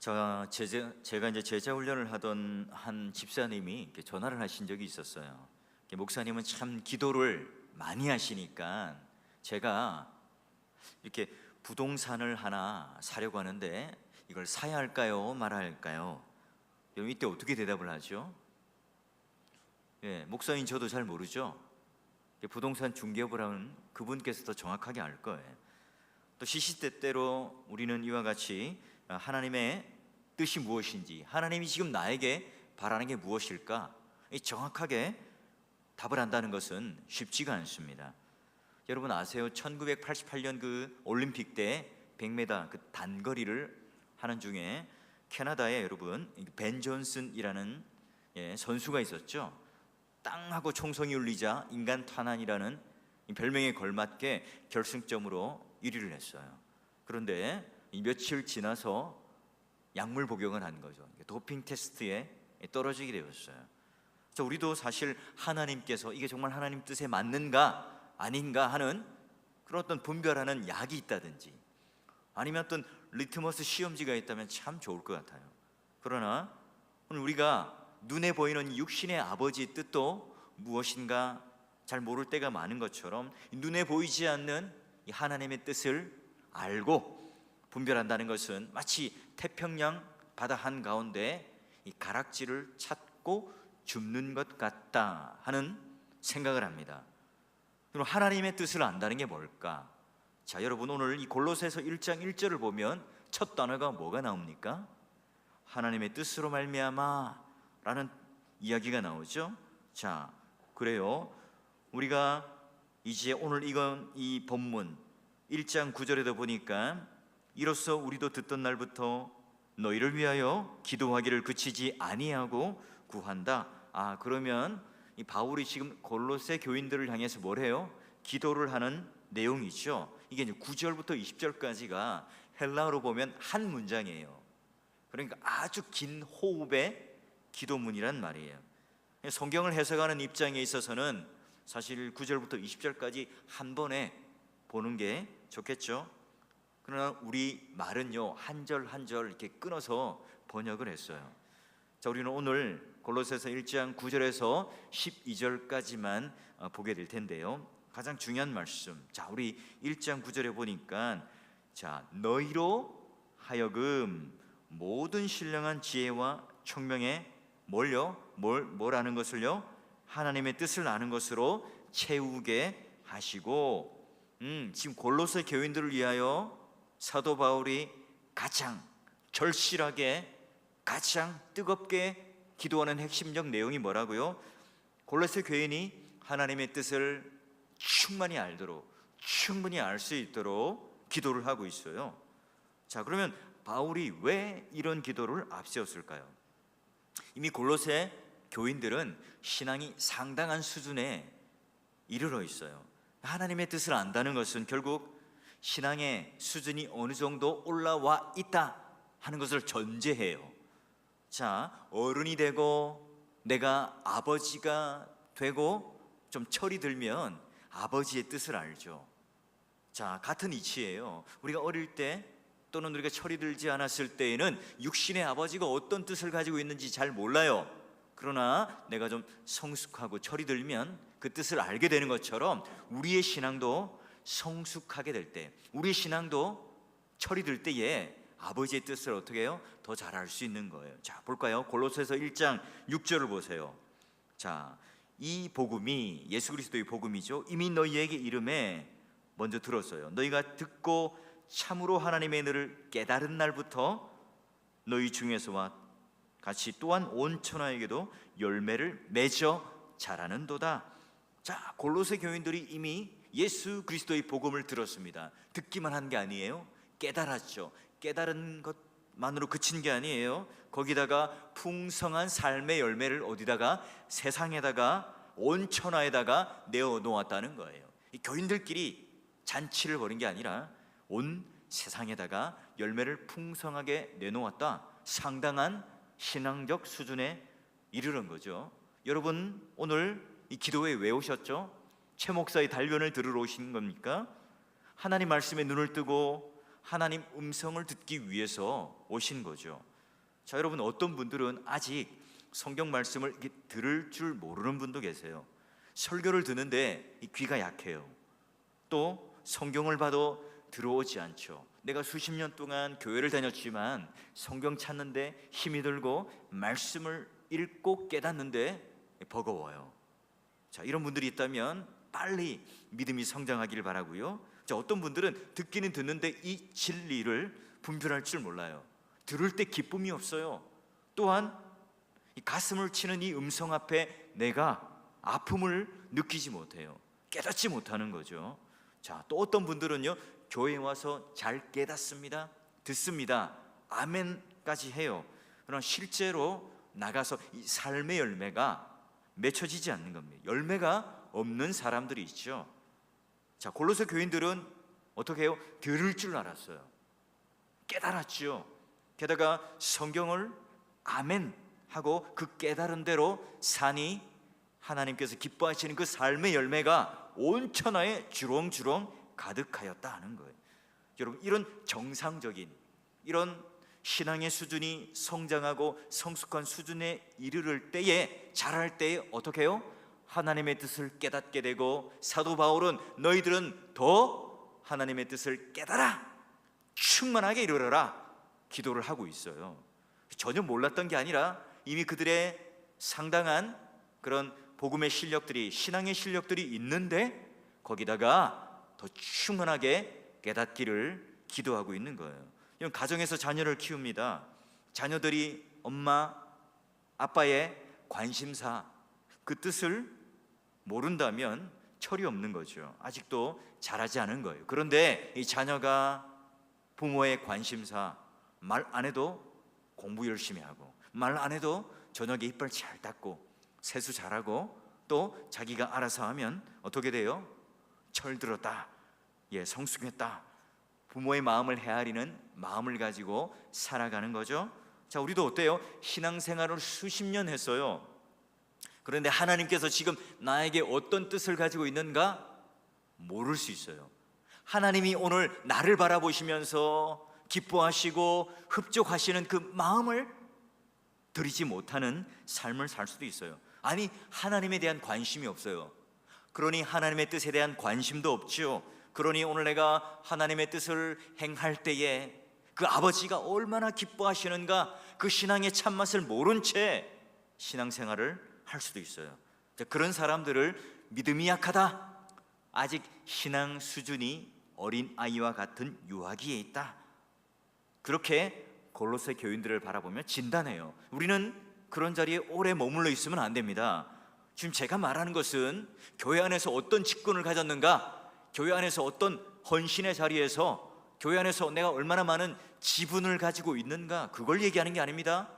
제가 이제 제자 훈련을 하던 한 집사님이 이렇게 전화를 하신 적이 있었어요. 목사님은 참 기도를 많이 하시니까 제가 이렇게 부동산을 하나 사려고 하는데 이걸 사야 할까요, 말아야 할까요? 여러분 이때 어떻게 대답을 하죠? 목사인 저도 잘 모르죠. 부동산 중개업을 하는 그분께서 더 정확하게 알 거예요. 또 시시때때로 우리는 이와 같이 하나님의 뜻이 무엇인지, 하나님이 지금 나에게 바라는 게 무엇일까, 정확하게 답을 한다는 것은 쉽지가 않습니다. 여러분 아세요? 1988년 그 올림픽 때 100m 그 단거리를 하는 중에 캐나다에 여러분 벤 존슨이라는 선수가 있었죠. 땅 하고 총성이 울리자 인간 탄환이라는 별명에 걸맞게 결승점으로 1위를 했어요. 그런데 며칠 지나서 약물 복용을 한 거죠. 도핑 테스트에 떨어지게 되었어요. 우리도 사실 하나님께서 이게 정말 하나님 뜻에 맞는가 아닌가 하는 그런 어떤 분별하는 약이 있다든지 아니면 어떤 리트머스 시험지가 있다면 참 좋을 것 같아요. 그러나 오늘 우리가 눈에 보이는 육신의 아버지의 뜻도 무엇인가 잘 모를 때가 많은 것처럼 눈에 보이지 않는 이 하나님의 뜻을 알고 분별한다는 것은 마치 태평양 바다 한가운데 이 가락지를 찾고 줍는 것 같다 하는 생각을 합니다. 그럼 하나님의 뜻을 안다는 게 뭘까? 자, 여러분 오늘 이 골로새서 1장 1절을 보면 첫 단어가 뭐가 나옵니까? 하나님의 뜻으로 말미암아 라는 이야기가 나오죠. 자, 그래요. 우리가 이제 오늘 이 본문 1장 9절에도 보니까 이로써 우리도 듣던 날부터 너희를 위하여 기도하기를 그치지 아니하고 구한다. 그러면 이 바울이 지금 골로새 교인들을 향해서 뭘 해요? 기도를 하는 내용이죠. 이게 이제 9절부터 20절까지가 헬라어로 보면 한 문장이에요. 그러니까 아주 긴 호흡의 기도문이란 말이에요. 성경을 해석하는 입장에 있어서는 사실 9절부터 20절까지 한 번에 보는 게 좋겠죠. 그러나 우리 말은요 한 절 한 절 이렇게 끊어서 번역을 했어요. 자, 우리는 오늘 골로새서 1장 9절에서 12절까지만 보게 될 텐데요. 가장 중요한 말씀. 자, 우리 1장 9절에 보니까 자, 너희로 하여금 모든 신령한 지혜와 총명에 뭐라는 것을요? 하나님의 뜻을 아는 것으로 채우게 하시고 지금 골로새 교인들을 위하여 사도 바울이 가장 절실하게 가장 뜨겁게 기도하는 핵심적 내용이 뭐라고요? 골로새 교인이 하나님의 뜻을 충분히 알도록 충분히 알 수 있도록 기도를 하고 있어요. 자, 그러면 바울이 왜 이런 기도를 앞세웠을까요? 이미 골로새 교인들은 신앙이 상당한 수준에 이르러 있어요. 하나님의 뜻을 안다는 것은 결국 신앙의 수준이 어느 정도 올라와 있다 하는 것을 전제해요. 자, 어른이 되고 내가 아버지가 되고 좀 철이 들면 아버지의 뜻을 알죠. 자, 같은 이치예요. 우리가 어릴 때 또는 우리가 철이 들지 않았을 때에는 육신의 아버지가 어떤 뜻을 가지고 있는지 잘 몰라요. 그러나 내가 좀 성숙하고 철이 들면 그 뜻을 알게 되는 것처럼 우리의 신앙도 성숙하게 될 때, 우리의 신앙도 철이 들 때에 아버지의 뜻을 어떻게 해요? 더 잘 알 수 있는 거예요. 자, 볼까요? 골로새서 1장 6절을 보세요. 자, 이 복음이 예수 그리스도의 복음이죠. 이미 너희에게 이름에 먼저 들었어요. 너희가 듣고 참으로 하나님의 은혜를 깨달은 날부터 너희 중에서와 같이 또한 온 천하에게도 열매를 맺어 자라는도다. 자, 골로새 교인들이 이미 예수 그리스도의 복음을 들었습니다. 듣기만 한 게 아니에요. 깨달았죠. 깨달은 것만으로 그친 게 아니에요. 거기다가 풍성한 삶의 열매를 어디다가? 세상에다가 온 천하에다가 내어 놓았다는 거예요. 이 교인들끼리 잔치를 벌인 게 아니라 온 세상에다가 열매를 풍성하게 내놓았다. 상당한 신앙적 수준에 이르는 거죠. 여러분 오늘 이 기도회 왜 오셨죠? 최 목사의 단련을 들으러 오신 겁니까? 하나님 말씀에 눈을 뜨고 하나님 음성을 듣기 위해서 오신 거죠. 자, 여러분, 어떤 분들은 아직 성경 말씀을 이렇게 들을 줄 모르는 분도 계세요. 설교를 듣는데 이 귀가 약해요. 또 성경을 봐도 들어오지 않죠. 내가 수십 년 동안 교회를 다녔지만 성경 찾는데 힘이 들고 말씀을 읽고 깨닫는데 버거워요. 자, 이런 분들이 있다면 빨리 믿음이 성장하기를 바라고요. 자, 어떤 분들은 듣기는 듣는데 이 진리를 분별할 줄 몰라요. 들을 때 기쁨이 없어요. 또한 이 가슴을 치는 이 음성 앞에 내가 아픔을 느끼지 못해요. 깨닫지 못하는 거죠. 자, 또 어떤 분들은요, 교회에 와서 잘 깨닫습니다, 듣습니다, 아멘까지 해요. 그러나 실제로 나가서 이 삶의 열매가 맺혀지지 않는 겁니다. 열매가 없는 사람들이 있죠. 자, 골로새 교인들은 어떻게 해요? 들을 줄 알았어요. 깨달았죠. 게다가 성경을 아멘 하고 그 깨달은 대로 사니 하나님께서 기뻐하시는 그 삶의 열매가 온 천하에 주렁주렁 가득하였다 하는 거예요. 여러분, 이런 정상적인 이런 신앙의 수준이 성장하고 성숙한 수준에 이르를 때에, 자랄 때에 어떻게 해요? 하나님의 뜻을 깨닫게 되고, 사도 바울은 너희들은 더 하나님의 뜻을 깨달아 충만하게 이르러라 기도를 하고 있어요. 전혀 몰랐던 게 아니라 이미 그들의 상당한 그런 복음의 실력들이, 신앙의 실력들이 있는데 거기다가 더 충만하게 깨닫기를 기도하고 있는 거예요. 이런 가정에서 자녀를 키웁니다. 자녀들이 엄마 아빠의 관심사, 그 뜻을 모른다면 철이 없는 거죠. 아직도 자라지 않은 거예요. 그런데 이 자녀가 부모의 관심사, 말 안 해도 공부 열심히 하고, 말 안 해도 저녁에 이빨 잘 닦고 세수 잘하고, 또 자기가 알아서 하면 어떻게 돼요? 철들었다, 성숙했다, 부모의 마음을 헤아리는 마음을 가지고 살아가는 거죠. 자, 우리도 어때요? 신앙생활을 수십 년 했어요. 그런데 하나님께서 지금 나에게 어떤 뜻을 가지고 있는가 모를 수 있어요. 하나님이 오늘 나를 바라보시면서 기뻐하시고 흡족하시는 그 마음을 드리지 못하는 삶을 살 수도 있어요. 아니, 하나님에 대한 관심이 없어요. 그러니 하나님의 뜻에 대한 관심도 없죠. 그러니 오늘 내가 하나님의 뜻을 행할 때에 그 아버지가 얼마나 기뻐하시는가, 그 신앙의 참맛을 모른 채 신앙생활을 할 수도 있어요. 그런 사람들을 믿음이 약하다, 아직 신앙 수준이 어린 아이와 같은 유아기에 있다, 그렇게 골로새 교인들을 바라보며 진단해요. 우리는 그런 자리에 오래 머물러 있으면 안 됩니다. 지금 제가 말하는 것은 교회 안에서 어떤 직분을 가졌는가, 교회 안에서 어떤 헌신의 자리에서, 교회 안에서 내가 얼마나 많은 지분을 가지고 있는가, 그걸 얘기하는 게 아닙니다.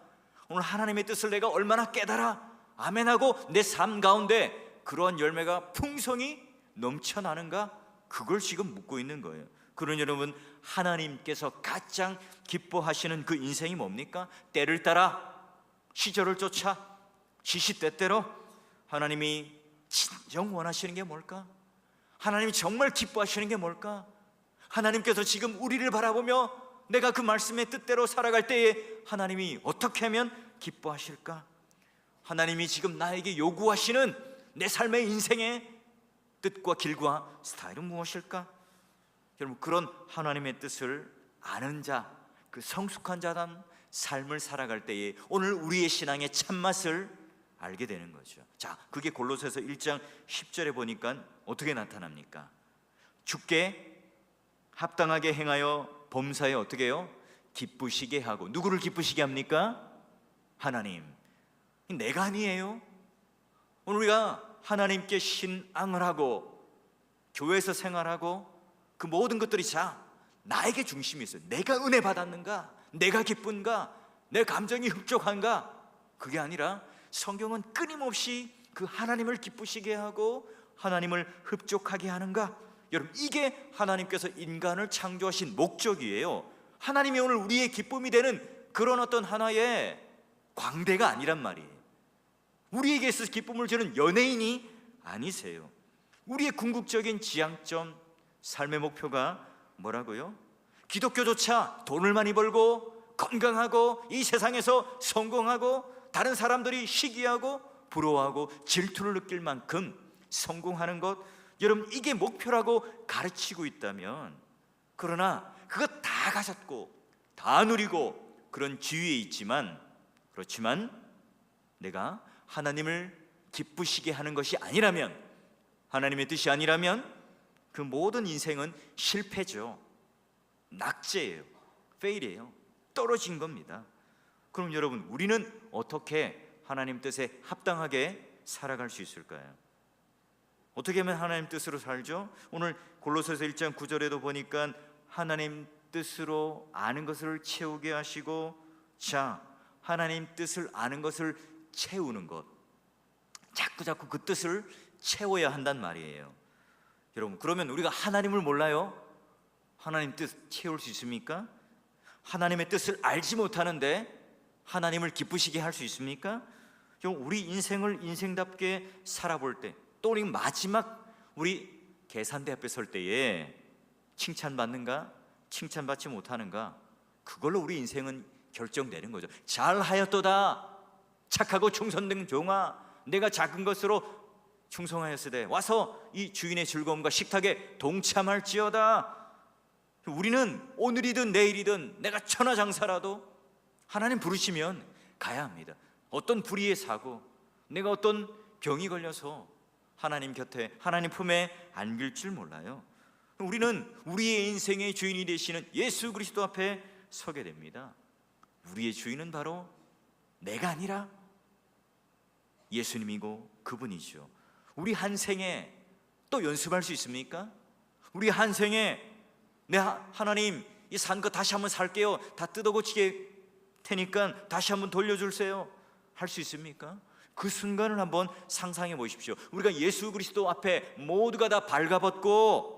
오늘 하나님의 뜻을 내가 얼마나 깨달아 아멘하고 내 삶 가운데 그러한 열매가 풍성히 넘쳐나는가, 그걸 지금 묻고 있는 거예요. 그러니 여러분, 하나님께서 가장 기뻐하시는 그 인생이 뭡니까? 때를 따라 시절을 쫓아 시시때때로 하나님이 진정 원하시는 게 뭘까? 하나님이 정말 기뻐하시는 게 뭘까? 하나님께서 지금 우리를 바라보며 내가 그 말씀의 뜻대로 살아갈 때에 하나님이 어떻게 하면 기뻐하실까? 하나님이 지금 나에게 요구하시는 내 삶의 인생의 뜻과 길과 스타일은 무엇일까? 여러분, 그런 하나님의 뜻을 아는 자, 그 성숙한 자단 삶을 살아갈 때에 오늘 우리의 신앙의 참맛을 알게 되는 거죠. 자, 그게 골로새서 1장 10절에 보니까 어떻게 나타납니까? 주께 합당하게 행하여 범사에 어떻게 해요? 기쁘시게 하고. 누구를 기쁘시게 합니까? 하나님. 내가 아니에요. 오늘 우리가 하나님께 신앙을 하고 교회에서 생활하고 그 모든 것들이 나에게 중심이 있어요. 내가 은혜 받았는가? 내가 기쁜가? 내 감정이 흡족한가? 그게 아니라 성경은 끊임없이 그 하나님을 기쁘시게 하고 하나님을 흡족하게 하는가? 여러분, 이게 하나님께서 인간을 창조하신 목적이에요. 하나님이 오늘 우리의 기쁨이 되는 그런 어떤 하나의 광대가 아니란 말이에요. 우리에게 있어서 기쁨을 주는 연예인이 아니세요. 우리의 궁극적인 지향점, 삶의 목표가 뭐라고요? 기독교조차 돈을 많이 벌고 건강하고 이 세상에서 성공하고 다른 사람들이 시기하고 부러워하고 질투를 느낄 만큼 성공하는 것, 여러분 이게 목표라고 가르치고 있다면, 그러나 그거 다 가졌고 다 누리고 그런 지위에 있지만, 그렇지만 내가 하나님을 기쁘시게 하는 것이 아니라면, 하나님의 뜻이 아니라면 그 모든 인생은 실패죠. 낙제예요. 페일이에요. 떨어진 겁니다. 그럼 여러분, 우리는 어떻게 하나님 뜻에 합당하게 살아갈 수 있을까요? 어떻게 하면 하나님 뜻으로 살죠? 오늘 골로새서 1장 9절에도 보니까 하나님 뜻으로 아는 것을 채우게 하시고, 자, 하나님 뜻을 아는 것을 채우는 것, 자꾸 그 뜻을 채워야 한단 말이에요. 여러분, 그러면 우리가 하나님을 몰라요? 하나님 뜻 채울 수 있습니까? 하나님의 뜻을 알지 못하는데 하나님을 기쁘시게 할 수 있습니까? 우리 인생을 인생답게 살아볼 때, 또 우리 마지막 우리 계산대 앞에 설 때에 칭찬받는가 칭찬받지 못하는가, 그걸로 우리 인생은 결정되는 거죠. 잘하였도다 착하고 충성된 종아, 내가 작은 것으로 충성하였으되 와서 이 주인의 즐거움과 식탁에 동참할지어다. 우리는 오늘이든 내일이든 내가 천하장사라도 하나님 부르시면 가야 합니다. 어떤 불의의 사고, 내가 어떤 병이 걸려서 하나님 곁에, 하나님 품에 안길 줄 몰라요. 우리는 우리의 인생의 주인이 되시는 예수 그리스도 앞에 서게 됩니다. 우리의 주인은 바로 내가 아니라 예수님이고 그분이죠. 우리 한 생에 또 연습할 수 있습니까? 우리 한 생에 하나님 이 산 거 다시 한번 살게요, 다 뜯어고치게 테니까 다시 한번 돌려줄세요, 할 수 있습니까? 그 순간을 한번 상상해 보십시오. 우리가 예수 그리스도 앞에 모두가 다 발가벗고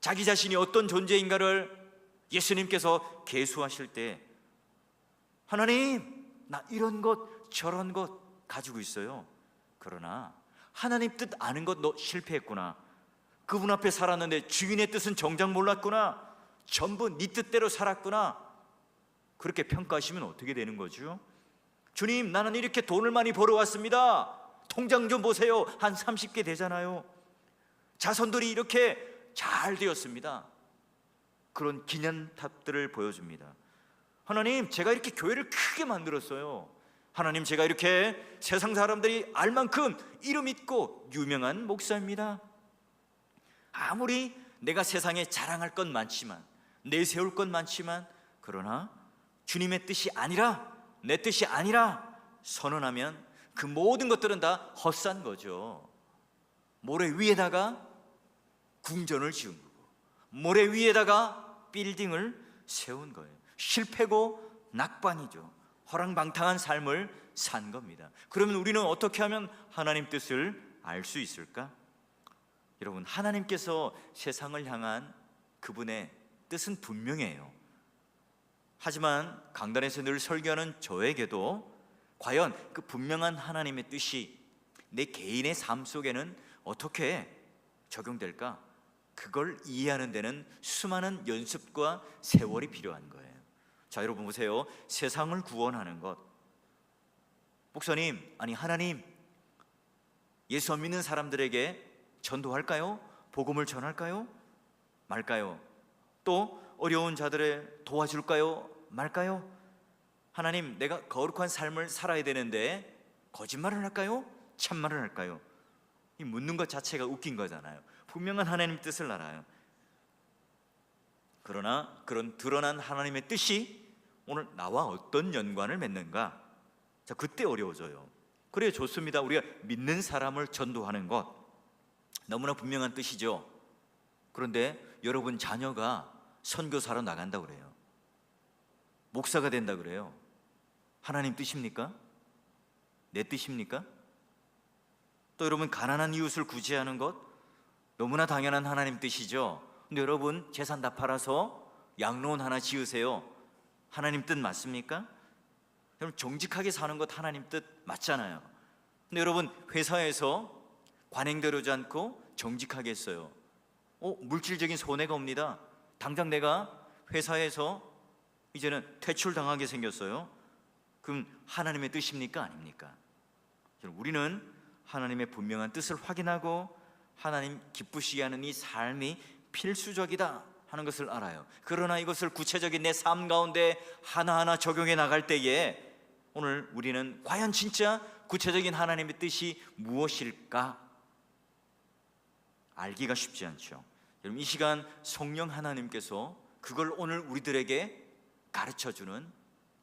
자기 자신이 어떤 존재인가를 예수님께서 계수하실 때, 하나님 나 이런 것 저런 것 가지고 있어요, 그러나 하나님 뜻 아는 것 너 실패했구나, 그분 앞에 살았는데 주인의 뜻은 정작 몰랐구나, 전부 네 뜻대로 살았구나, 그렇게 평가하시면 어떻게 되는 거죠? 주님, 나는 이렇게 돈을 많이 벌어왔습니다, 통장 좀 보세요, 한 30개 되잖아요. 자손들이 이렇게 잘 되었습니다. 그런 기념탑들을 보여줍니다. 하나님, 제가 이렇게 교회를 크게 만들었어요. 하나님, 제가 이렇게 세상 사람들이 알 만큼 이름 있고 유명한 목사입니다. 아무리 내가 세상에 자랑할 건 많지만, 내세울 건 많지만, 그러나 주님의 뜻이 아니라, 내 뜻이 아니라 선언하면 그 모든 것들은 다 헛산 거죠. 모래 위에다가 궁전을 지은 거고, 모래 위에다가 빌딩을 세운 거예요. 실패고 낙반이죠. 허랑방탕한 삶을 산 겁니다. 그러면 우리는 어떻게 하면 하나님 뜻을 알 수 있을까? 여러분, 하나님께서 세상을 향한 그분의 뜻은 분명해요. 하지만 강단에서 늘 설교하는 저에게도 과연 그 분명한 하나님의 뜻이 내 개인의 삶 속에는 어떻게 적용될까? 그걸 이해하는 데는 수많은 연습과 세월이 필요한 거예요. 자, 여러분 보세요. 세상을 구원하는 것, 목사님, 아니 하나님, 예수 안 믿는 사람들에게 전도할까요? 복음을 전할까요? 말까요? 또 어려운 자들을 도와줄까요? 말까요? 하나님, 내가 거룩한 삶을 살아야 되는데 거짓말을 할까요? 참말을 할까요? 이 묻는 것 자체가 웃긴 거잖아요. 분명한 하나님 뜻을 알아요. 그러나 그런 드러난 하나님의 뜻이 오늘 나와 어떤 연관을 맺는가? 자, 그때 어려워져요. 그래, 좋습니다. 우리가 믿는 사람을 전도하는 것 너무나 분명한 뜻이죠. 그런데 여러분 자녀가 선교사로 나간다 그래요. 목사가 된다 그래요. 하나님 뜻입니까? 내 뜻입니까? 또 여러분, 가난한 이웃을 구제하는 것 너무나 당연한 하나님 뜻이죠. 근데 여러분, 재산 다 팔아서 양로원 하나 지으세요. 하나님 뜻 맞습니까? 여러분, 정직하게 사는 것 하나님 뜻 맞잖아요. 근데 여러분, 회사에서 관행대로지 않고 정직하게 했어요. 물질적인 손해가 옵니다. 당장 내가 회사에서 이제는 퇴출당하게 생겼어요. 그럼 하나님의 뜻입니까? 아닙니까? 우리는 하나님의 분명한 뜻을 확인하고 하나님 기쁘시게 하는 이 삶이 필수적이다 하는 것을 알아요. 그러나 이것을 구체적인 내 삶 가운데 하나하나 적용해 나갈 때에 오늘 우리는 과연 진짜 구체적인 하나님의 뜻이 무엇일까 알기가 쉽지 않죠. 여러분, 이 시간 성령 하나님께서 그걸 오늘 우리들에게 가르쳐주는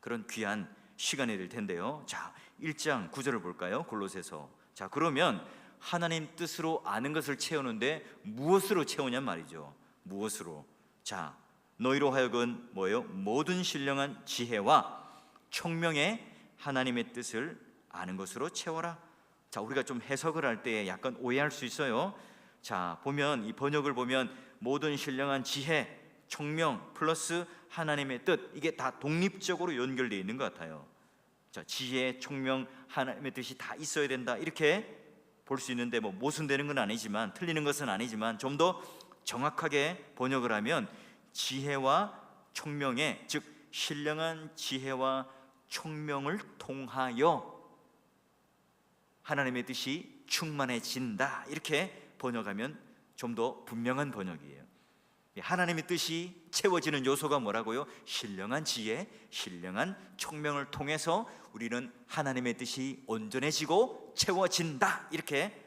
그런 귀한 시간이 될 텐데요. 자, 1장 9절을 볼까요? 골로새서. 자, 그러면 하나님 뜻으로 아는 것을 채우는데 무엇으로 채우냔 말이죠. 무엇으로? 자, 너희로 하여금 뭐예요? 모든 신령한 지혜와 총명의 하나님의 뜻을 아는 것으로 채워라. 자, 우리가 좀 해석을 할 때 약간 오해할 수 있어요. 자, 보면 이 번역을 보면 모든 신령한 지혜, 총명 플러스 하나님의 뜻, 이게 다 독립적으로 연결되어 있는 것 같아요. 자, 지혜, 총명, 하나님의 뜻이 다 있어야 된다 이렇게 볼 수 있는데 뭐 모순되는 건 아니지만, 틀리는 것은 아니지만 좀 더 정확하게 번역을 하면 지혜와 총명의, 즉 신령한 지혜와 총명을 통하여 하나님의 뜻이 충만해진다 이렇게 번역하면 좀 더 분명한 번역이에요. 하나님의 뜻이 채워지는 요소가 뭐라고요? 신령한 지혜, 신령한 총명을 통해서 우리는 하나님의 뜻이 온전해지고 채워진다 이렇게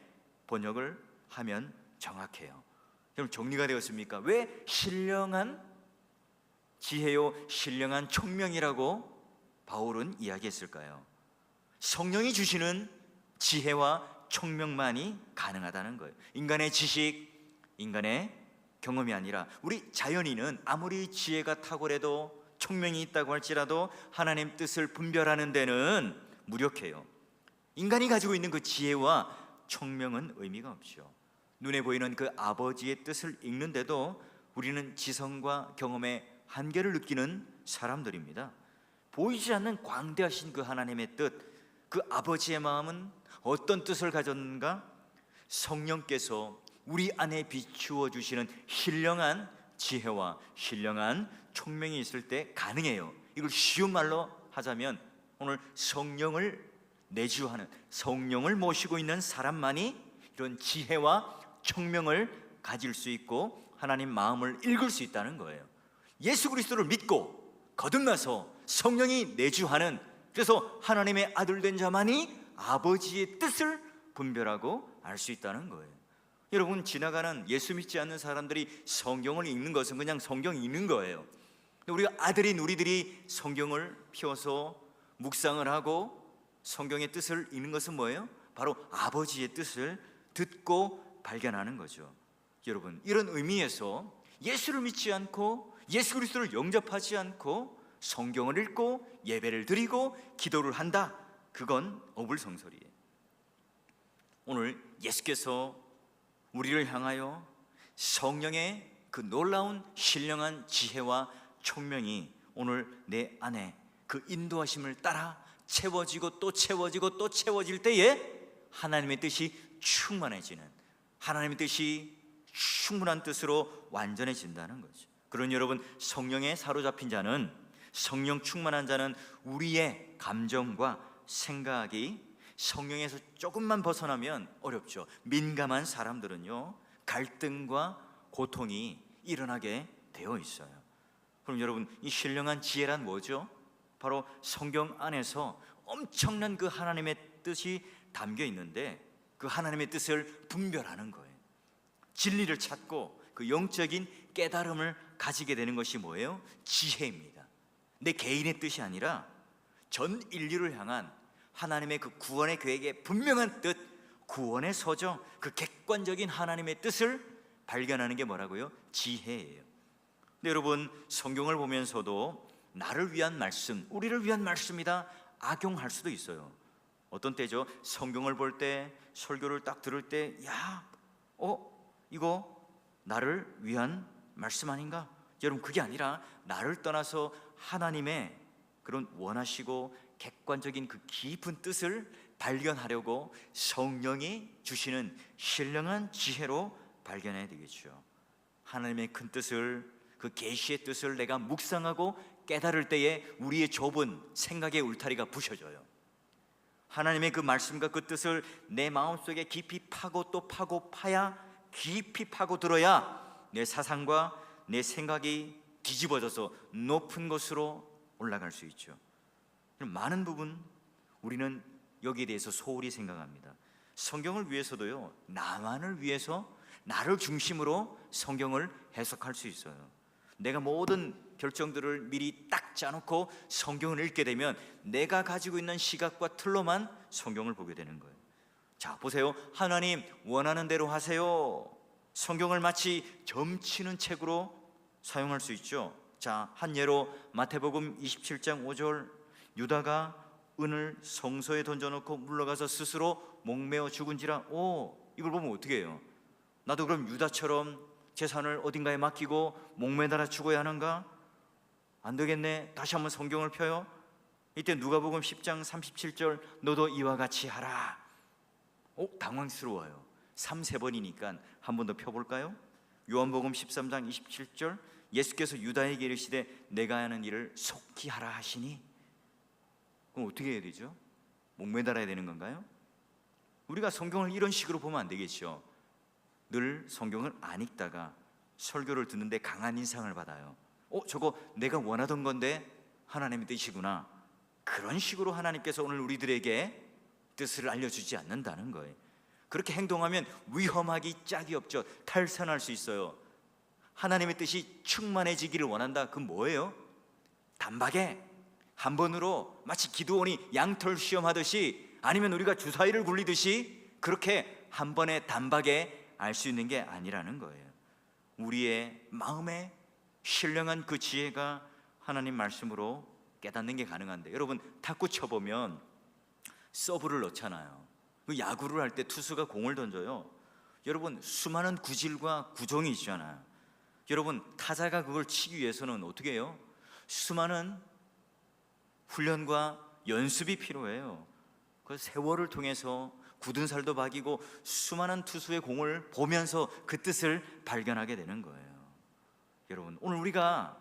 번역을 하면 정확해요. 여러분, 정리가 되었습니까? 왜 신령한 지혜요 신령한 총명이라고 바울은 이야기했을까요? 성령이 주시는 지혜와 총명만이 가능하다는 거예요. 인간의 지식, 인간의 경험이 아니라 우리 자연인은 아무리 지혜가 탁월해도 총명이 있다고 할지라도 하나님 뜻을 분별하는 데는 무력해요. 인간이 가지고 있는 그 지혜와 총명은 의미가 없죠. 눈에 보이는 그 아버지의 뜻을 읽는데도 우리는 지성과 경험의 한계를 느끼는 사람들입니다. 보이지 않는 광대하신 그 하나님의 뜻, 그 아버지의 마음은 어떤 뜻을 가졌는가? 성령께서 우리 안에 비추어 주시는 신령한 지혜와 신령한 총명이 있을 때 가능해요. 이걸 쉬운 말로 하자면 오늘 성령을 내주하는, 성령을 모시고 있는 사람만이 이런 지혜와 총명을 가질 수 있고 하나님 마음을 읽을 수 있다는 거예요. 예수 그리스도를 믿고 거듭나서 성령이 내주하는, 그래서 하나님의 아들 된 자만이 아버지의 뜻을 분별하고 알 수 있다는 거예요. 여러분, 지나가는 예수 믿지 않는 사람들이 성경을 읽는 것은 그냥 성경 읽는 거예요. 우리가 아들인 우리들이 성경을 펴서 묵상을 하고 성경의 뜻을 읽는 것은 뭐예요? 바로 아버지의 뜻을 듣고 발견하는 거죠. 여러분, 이런 의미에서 예수를 믿지 않고 예수 그리스도를 영접하지 않고 성경을 읽고 예배를 드리고 기도를 한다, 그건 어불성설이에요. 오늘 예수께서 우리를 향하여 성령의 그 놀라운 신령한 지혜와 총명이 오늘 내 안에 그 인도하심을 따라 채워지고 또 채워지고 또 채워질 때에 하나님의 뜻이 충만해지는, 하나님의 뜻이 충분한 뜻으로 완전해진다는 거죠. 그런 여러분, 성령에 사로잡힌 자는, 성령 충만한 자는 우리의 감정과 생각이 성령에서 조금만 벗어나면 어렵죠. 민감한 사람들은요, 갈등과 고통이 일어나게 되어 있어요. 그럼 여러분, 이 신령한 지혜란 뭐죠? 바로 성경 안에서 엄청난 그 하나님의 뜻이 담겨 있는데 그 하나님의 뜻을 분별하는 거예요. 진리를 찾고 그 영적인 깨달음을 가지게 되는 것이 뭐예요? 지혜입니다. 내 개인의 뜻이 아니라 전 인류를 향한 하나님의 그 구원의 계획의 분명한 뜻, 구원의 서정, 그 객관적인 하나님의 뜻을 발견하는 게 뭐라고요? 지혜예요. 근데 여러분, 성경을 보면서도 나를 위한 말씀, 우리를 위한 말씀이다 악용할 수도 있어요. 어떤 때죠? 성경을 볼 때, 설교를 딱 들을 때, 이거 나를 위한 말씀 아닌가? 여러분, 그게 아니라 나를 떠나서 하나님의 그런 원하시고 객관적인 그 깊은 뜻을 발견하려고 성령이 주시는 신령한 지혜로 발견해야 되겠죠. 하나님의 큰 뜻을, 그 계시의 뜻을 내가 묵상하고 깨달을 때에 우리의 좁은 생각의 울타리가 부셔져요. 하나님의 그 말씀과 그 뜻을 내 마음속에 깊이 파고 또 파고 파야, 깊이 파고 들어야 내 사상과 내 생각이 뒤집어져서 높은 곳으로 올라갈 수 있죠. 많은 부분 우리는 여기에 대해서 소홀히 생각합니다. 성경을 위해서도요, 나만을 위해서 나를 중심으로 성경을 해석할 수 있어요. 내가 모든 결정들을 미리 딱 짜놓고 성경을 읽게 되면 내가 가지고 있는 시각과 틀로만 성경을 보게 되는 거예요. 자, 보세요. 하나님 원하는 대로 하세요. 성경을 마치 점치는 책으로 사용할 수 있죠. 자, 한 예로 마태복음 27장 5절, 유다가 은을 성소에 던져놓고 물러가서 스스로 목매어 죽은지라. 이걸 보면 어떻게 해요? 나도 그럼 유다처럼 재산을 어딘가에 맡기고 목매달아 죽어야 하는가? 안 되겠네. 다시 한번 성경을 펴요. 이때 누가복음 10장 37절, 너도 이와 같이 하라. 당황스러워요. 3-3번이니까 한 번 더 펴볼까요? 요한복음 13장 27절, 예수께서 유다에게 이르시되 내가 하는 일을 속히 하라 하시니. 그럼 어떻게 해야 되죠? 목매달아야 되는 건가요? 우리가 성경을 이런 식으로 보면 안 되겠죠. 늘 성경을 안 읽다가 설교를 듣는데 강한 인상을 받아요. 저거 내가 원하던 건데 하나님의 뜻이구나. 그런 식으로 하나님께서 오늘 우리들에게 뜻을 알려주지 않는다는 거예요. 그렇게 행동하면 위험하기 짝이 없죠. 탈선할 수 있어요. 하나님의 뜻이 충만해지기를 원한다. 그건 뭐예요? 단박에 한 번으로 마치 기드온이 양털 시험하듯이, 아니면 우리가 주사위를 굴리듯이 그렇게 한 번에 단박에 알 수 있는 게 아니라는 거예요. 우리의 마음에 신령한 그 지혜가 하나님 말씀으로 깨닫는 게 가능한데, 여러분 탁구 쳐보면 서브를 넣잖아요. 그 야구를 할 때 투수가 공을 던져요. 여러분 수많은 구질과 구종이 있잖아요. 여러분 타자가 그걸 치기 위해서는 어떻게 해요? 수많은 훈련과 연습이 필요해요. 그 세월을 통해서 굳은 살도 박이고 수많은 투수의 공을 보면서 그 뜻을 발견하게 되는 거예요. 여러분 오늘 우리가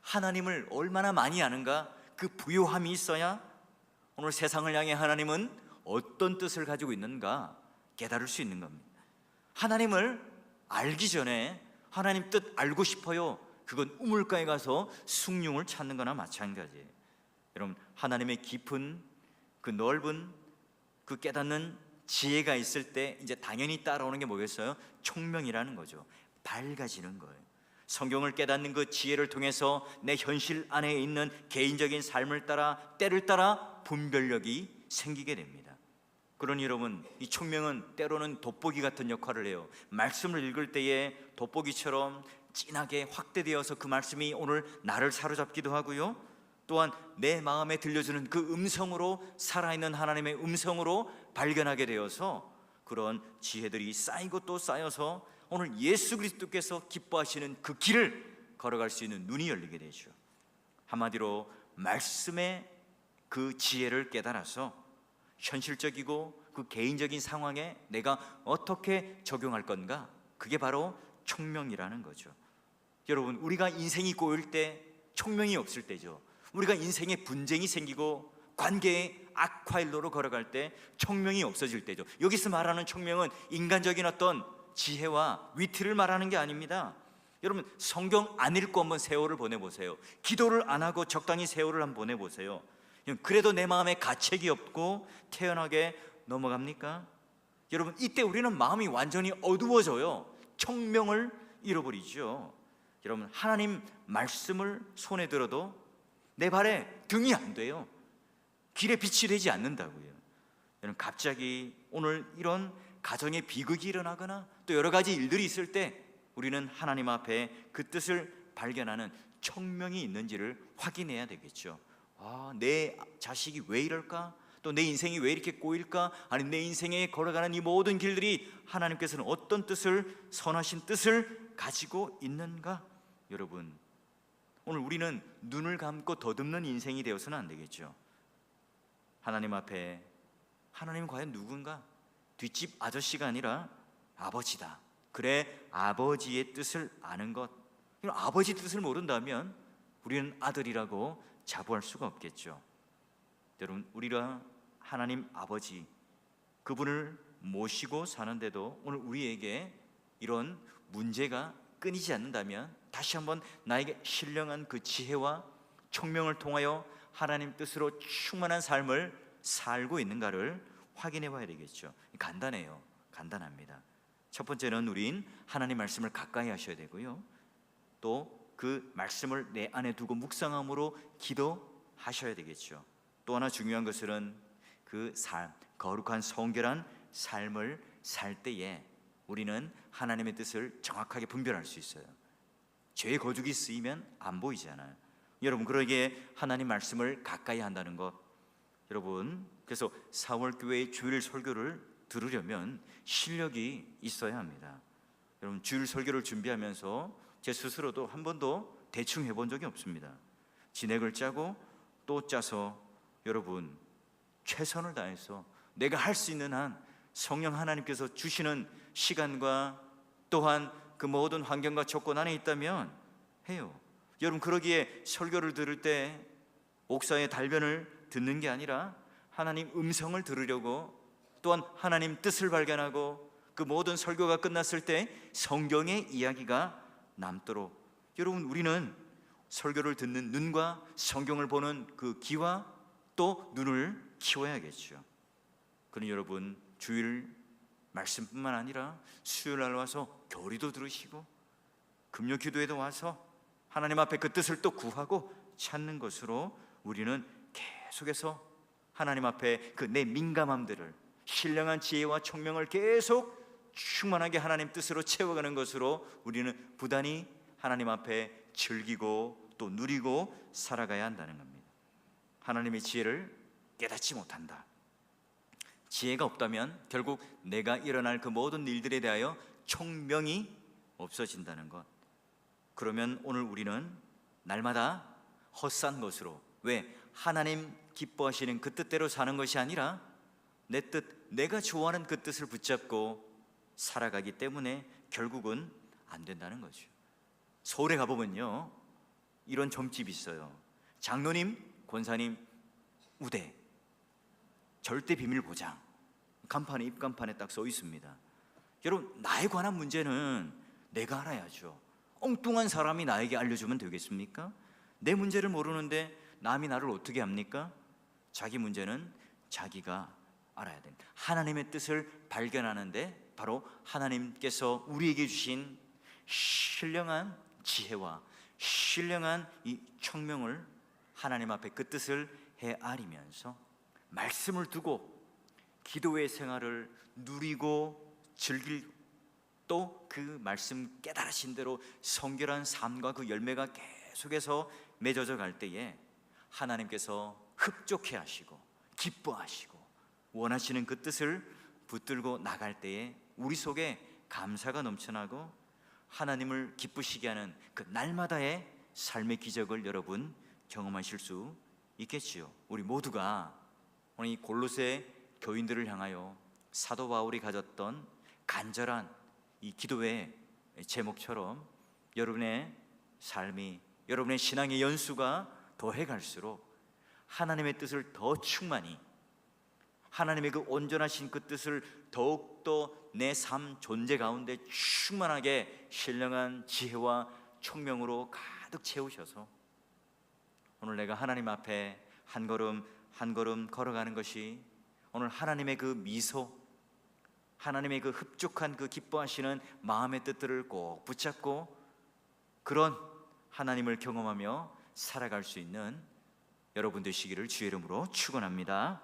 하나님을 얼마나 많이 아는가, 그 부요함이 있어야 오늘 세상을 향해 하나님은 어떤 뜻을 가지고 있는가 깨달을 수 있는 겁니다. 하나님을 알기 전에 하나님 뜻 알고 싶어요. 그건 우물가에 가서 숭늉을 찾는 거나 마찬가지예요. 여러분 하나님의 깊은 그 넓은 그 깨닫는 지혜가 있을 때 이제 당연히 따라오는 게 뭐겠어요? 총명이라는 거죠. 밝아지는 거예요. 성경을 깨닫는 그 지혜를 통해서 내 현실 안에 있는 개인적인 삶을 따라, 때를 따라 분별력이 생기게 됩니다. 그러니 여러분 이 총명은 때로는 돋보기 같은 역할을 해요. 말씀을 읽을 때에 돋보기처럼 진하게 확대되어서 그 말씀이 오늘 나를 사로잡기도 하고요, 또한 내 마음에 들려주는 그 음성으로, 살아있는 하나님의 음성으로 발견하게 되어서 그런 지혜들이 쌓이고 또 쌓여서 오늘 예수 그리스도께서 기뻐하시는 그 길을 걸어갈 수 있는 눈이 열리게 되죠. 한마디로 말씀의 그 지혜를 깨달아서 현실적이고 그 개인적인 상황에 내가 어떻게 적용할 건가, 그게 바로 총명이라는 거죠. 여러분 우리가 인생이 꼬일 때 총명이 없을 때죠. 우리가 인생에 분쟁이 생기고 관계의 악화일로로 걸어갈 때 총명이 없어질 때죠. 여기서 말하는 총명은 인간적인 어떤 지혜와 위트를 말하는 게 아닙니다. 여러분 성경 안 읽고 한번 세월을 보내보세요. 기도를 안 하고 적당히 세월을 한번 보내보세요. 그래도 내 마음에 가책이 없고 태연하게 넘어갑니까? 여러분 이때 우리는 마음이 완전히 어두워져요. 총명을 잃어버리죠. 여러분 하나님 말씀을 손에 들어도 내 발에 등이 안 돼요. 길에 빛이 되지 않는다고요. 여러분 갑자기 오늘 이런 가정에 비극이 일어나거나 또 여러 가지 일들이 있을 때 우리는 하나님 앞에 그 뜻을 발견하는 총명이 있는지를 확인해야 되겠죠. 내 자식이 왜 이럴까? 또 내 인생이 왜 이렇게 꼬일까? 아니 내 인생에 걸어가는 이 모든 길들이 하나님께서는 어떤 뜻을, 선하신 뜻을 가지고 있는가? 여러분 오늘 우리는 눈을 감고 더듬는 인생이 되어서는 안 되겠죠. 하나님 앞에 하나님은 과연 누군가? 뒷집 아저씨가 아니라 아버지다. 그래 아버지의 뜻을 아는 것. 아버지 뜻을 모른다면 우리는 아들이라고 자부할 수가 없겠죠. 여러분, 우리가 하나님 아버지 그분을 모시고 사는데도 오늘 우리에게 이런 문제가 끊이지 않는다면 다시 한번 나에게 신령한 그 지혜와 총명을 통하여 하나님 뜻으로 충만한 삶을 살고 있는가를 확인해 봐야 되겠죠. 간단해요. 간단합니다. 첫 번째는 우린 하나님 말씀을 가까이 하셔야 되고요, 또 그 말씀을 내 안에 두고 묵상함으로 기도하셔야 되겠죠. 또 하나 중요한 것은 그 삶, 거룩한 성결한 삶을 살 때에 우리는 하나님의 뜻을 정확하게 분별할 수 있어요. 죄의 거죽이 쓰이면 안 보이잖아요. 여러분, 그러기에 하나님 말씀을 가까이 한다는 것, 여러분, 그래서 4월 교회의 주일 설교를 들으려면 실력이 있어야 합니다. 여러분, 주일 설교를 준비하면서 제 스스로도 한 번도 대충 해본 적이 없습니다. 진행을 짜고 또 짜서 여러분 최선을 다해서 내가 할 수 있는 한 성령 하나님께서 주시는 시간과 또한 그 모든 환경과 조건 안에 있다면 해요. 여러분, 그러기에 설교를 들을 때 옥사의 달변을 듣는 게 아니라 하나님 음성을 들으려고, 또한 하나님 뜻을 발견하고 그 모든 설교가 끝났을 때 성경의 이야기가 남도록, 여러분, 우리는 설교를 듣는 눈과 성경을 보는 그 귀와 또 눈을 키워야겠죠. 그럼 여러분, 주일 말씀뿐만 아니라 수요일 날 와서 교리도 들으시고 금요 기도에도 와서 하나님 앞에 그 뜻을 또 구하고 찾는 것으로 우리는 계속해서 하나님 앞에 그 내 민감함들을 신령한 지혜와 총명을 계속 충만하게 하나님 뜻으로 채워가는 것으로 우리는 부단히 하나님 앞에 즐기고 또 누리고 살아가야 한다는 겁니다. 하나님의 지혜를 깨닫지 못한다, 지혜가 없다면 결국 내가 일어날 그 모든 일들에 대하여 총명이 없어진다는 것. 그러면 오늘 우리는 날마다 헛산 것으로, 왜? 하나님 기뻐하시는 그 뜻대로 사는 것이 아니라 내 뜻, 내가 좋아하는 그 뜻을 붙잡고 살아가기 때문에 결국은 안 된다는 거죠. 서울에 가보면요, 이런 점집이 있어요. 장로님, 권사님, 우대, 절대 비밀 보장, 간판에, 입간판에 딱 써 있습니다. 여러분, 나에 관한 문제는 내가 알아야죠. 엉뚱한 사람이 나에게 알려주면 되겠습니까? 내 문제를 모르는데 남이 나를 어떻게 합니까? 자기 문제는 자기가 알아야 됩니다. 하나님의 뜻을 발견하는데 바로 하나님께서 우리에게 주신 신령한 지혜와 신령한 이 총명을 하나님 앞에 그 뜻을 헤아리면서 말씀을 두고 기도의 생활을 누리고 즐길, 또 그 말씀 깨달으신 대로 성결한 삶과 그 열매가 계속해서 맺어져 갈 때에 하나님께서 흡족해 하시고 기뻐하시고 원하시는 그 뜻을 붙들고 나갈 때에 우리 속에 감사가 넘쳐나고 하나님을 기쁘시게 하는 그 날마다의 삶의 기적을 여러분 경험하실 수 있겠지요. 우리 모두가 오늘 이 골로새 교인들을 향하여 사도 바울이 가졌던 간절한 이 기도의 제목처럼 여러분의 삶이, 여러분의 신앙의 연수가 더해 갈수록 하나님의 뜻을 더 충만히, 하나님의 그 온전하신 그 뜻을 더욱더 내 삶 존재 가운데 충만하게 신령한 지혜와 총명으로 가득 채우셔서 오늘 내가 하나님 앞에 한 걸음 한 걸음 걸어가는 것이 오늘 하나님의 그 미소, 하나님의 그 흡족한 그 기뻐하시는 마음의 뜻들을 꼭 붙잡고 그런 하나님을 경험하며 살아갈 수 있는 여러분 되시기를 주의 이름으로 축원합니다.